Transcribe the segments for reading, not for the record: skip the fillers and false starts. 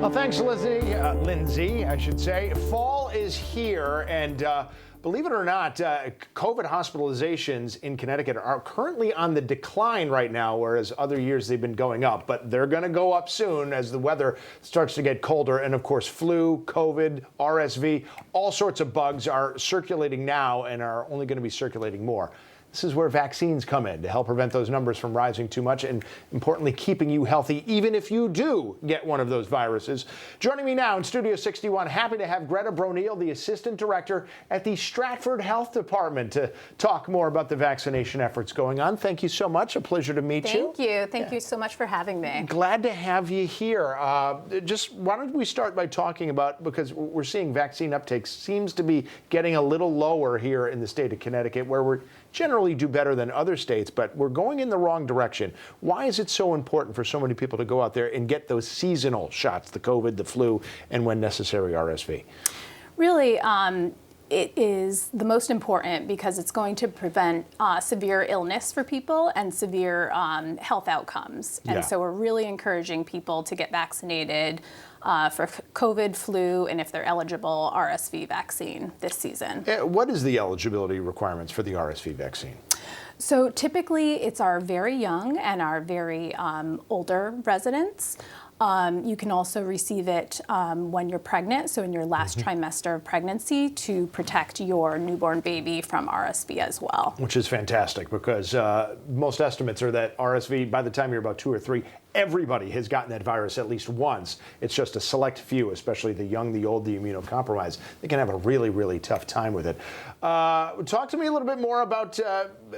Well, thanks, Lindsay, I should say. Fall is here, and believe it or not, COVID hospitalizations in Connecticut are currently on the decline right now, whereas other years they've been going up. But they're going to go up soon as the weather starts to get colder. And of course, flu, COVID, RSV, all sorts of bugs are circulating now and are only going to be circulating more. This is where vaccines come in to help prevent those numbers from rising too much and, importantly, keeping you healthy even if you do get one of those viruses. Joining me now in Studio 61, happy to have Greta Broneill, the Assistant Director at the Stratford Health Department, to talk more about the vaccination efforts going on. Thank you so much. A pleasure to meet you. Thank you. Thank you so much for having me. Glad to have you here. Just why don't we start by talking about, because we're seeing vaccine uptake seems to be getting a little lower here in the state of Connecticut, where we're generally do better than other states, but we're going in the wrong direction. Why is it so important for so many people to go out there and get those seasonal shots, the COVID, the flu, and when necessary, RSV? Really, it is the most important because it's going to prevent severe illness for people and severe health outcomes. And so we're really encouraging people to get vaccinated for COVID, flu, and if they're eligible, RSV vaccine this season. What is the eligibility requirements for the RSV vaccine? So typically it's our very young and our very older residents. You can also receive it when you're pregnant, so in your last trimester of pregnancy, to protect your newborn baby from RSV as well. Which is fantastic, because most estimates are that RSV, by the time you're about 2 or 3, everybody has gotten that virus at least once. It's just a select few, especially the young, the old, the immunocompromised. They can have a really, really tough time with it. Talk to me a little bit more about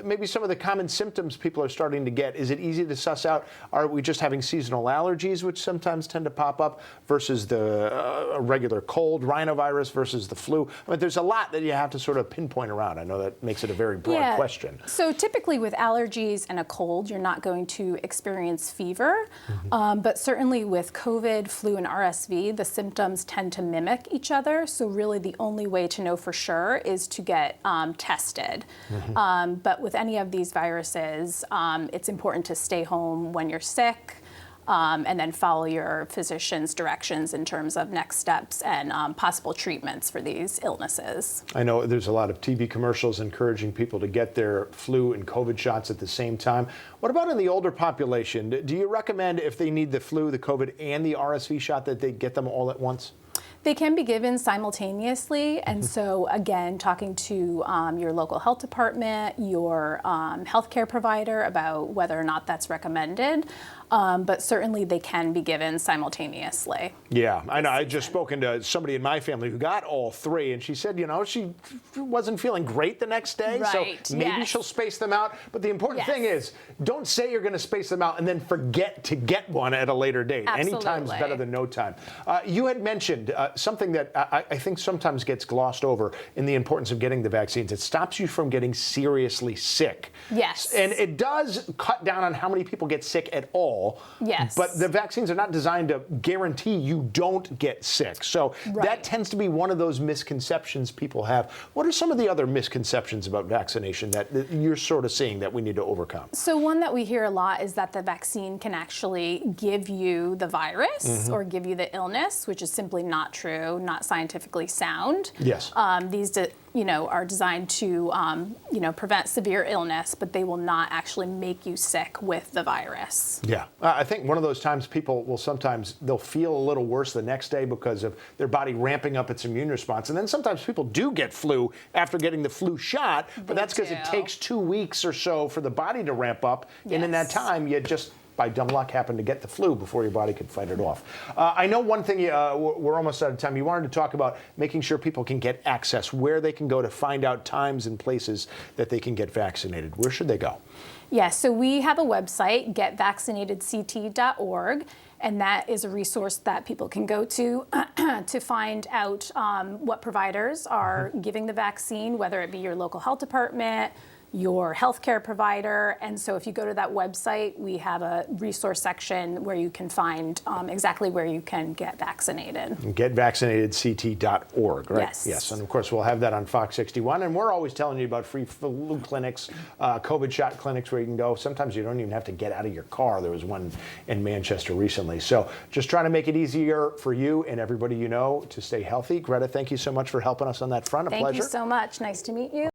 maybe some of the common symptoms people are starting to get. Is it easy to suss out? Are we just having seasonal allergies, which sometimes tend to pop up, versus the regular cold, rhinovirus versus the flu? I mean, there's a lot that you have to sort of pinpoint around. I know that makes it a very broad question. So typically with allergies and a cold, you're not going to experience fever. But certainly with COVID, flu, and RSV, the symptoms tend to mimic each other. So really the only way to know for sure is to get tested. But with any of these viruses, it's important to stay home when you're sick. And then follow your physician's directions in terms of next steps and possible treatments for these illnesses. I know there's a lot of TV commercials encouraging people to get their flu and COVID shots at the same time. What about in the older population? Do you recommend, if they need the flu, the COVID, and the RSV shot, that they get them all at once? They can be given simultaneously, and so again, talking to your local health department, your healthcare provider about whether or not that's recommended, but certainly they can be given simultaneously. Yeah, I know. I just spoken to somebody in my family who got all 3, and she said, you know, she wasn't feeling great the next day, so maybe she'll space them out. But the important thing is, don't say you're going to space them out and then forget to get one at a later date. Absolutely. Any time's better than no time. You had mentioned something that I think sometimes gets glossed over in the importance of getting the vaccines. It stops you from getting seriously sick. Yes. And it does cut down on how many people get sick at all. Yes. But the vaccines are not designed to guarantee you don't get sick. So that tends to be one of those misconceptions people have. What are some of the other misconceptions about vaccination that you're sort of seeing that we need to overcome? So one that we hear a lot is that the vaccine can actually give you the virus or give you the illness, which is simply not true, not scientifically sound. Yes. These are designed to prevent severe illness, but they will not actually make you sick with the virus. Yeah. I think one of those times people will they'll feel a little worse the next day because of their body ramping up its immune response. And then sometimes people do get flu after getting the flu shot, but that's because it takes 2 weeks or so for the body to ramp up. And in that time, you just, by dumb luck, happen to get the flu before your body could fight it off. I know one thing, we're almost out of time. You wanted to talk about making sure people can get access, where they can go to find out times and places that they can get vaccinated. Where should they go? Yes, so we have a website, getvaccinated.ct.org, and that is a resource that people can go to to find out what providers are giving the vaccine, whether it be your local health department, your healthcare provider. And so if you go to that website, we have a resource section where you can find exactly where you can get vaccinated. GetVaccinated.ct.org, right? Yes. Yes. And of course, we'll have that on Fox 61. And we're always telling you about free flu clinics, COVID shot clinics where you can go. Sometimes you don't even have to get out of your car. There was one in Manchester recently. So just trying to make it easier for you and everybody you know to stay healthy. Greta, thank you so much for helping us on that front. A pleasure. Thank you so much. Nice to meet you.